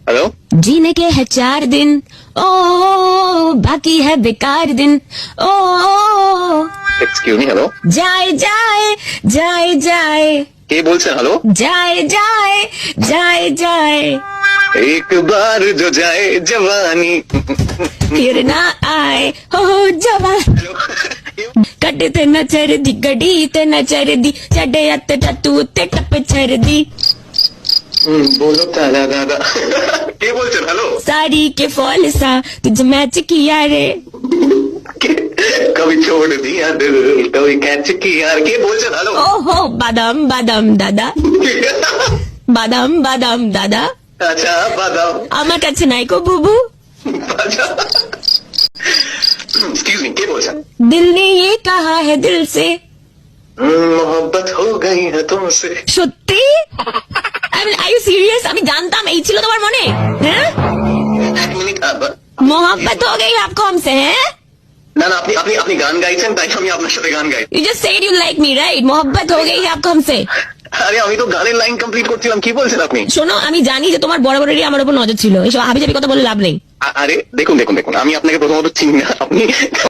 Hello. जीने के है 4 दिन, ओ बाकी है बेकार दिन, ओ एक्सक्यूज मी, हेलो। जाए जाए जाए जाए কে বলছেন? হ্যালো। जाए जाए जाए जाए एक बार जो जाए जवानी। फिर ना आए हो जवान कटे ते न चरदी गड़ी ते न चरदी चढ़े अत टू ते टप चरदी बोलो ताला दादा। কে বলছেন? হ্যালো। साड़ी के फॉल सा तुझे मैच किया रे कभी छोड़ दिया दिल कभी कैच किया। কে বলছেন? হ্যালো। ओहो बादाम बादाम दादा बादाम बादाम दादा আচ্ছা বাদাম। আমার কাছে নাই কো বুবু আচ্ছা एक्सक्यूज मी, কে বলছেন? दिल ने ये कहा है दिल से मोहब्बत हो गई है तुमसे। সত্যি আর ইউ সিরিয়াস? আমি জানতাম এই ছিল তোমার মনে। হ্যাঁ, এক মিনিট। मोहब्बत हो गई आपको हमसे हैं? না না, আপনি আপনি আপনি গান গাইছেন তাই আমি আপনার সাথে গান গাই। You just said you like me, right? मोहब्बत हो गई है आपको हमसे। আরে আমি তো গানের লাইন কমপ্লিট করছিলাম, কি বলছেন আপনি? শোনো, আমি জানি যে তোমার বরাবরই আমার উপর নজর ছিল, এসব হাবিজাবি কথা বলে লাভ নেই। আরে দেখুন দেখুন দেখুন, আমি আপনাকে প্রথমত চিনি না, আপনি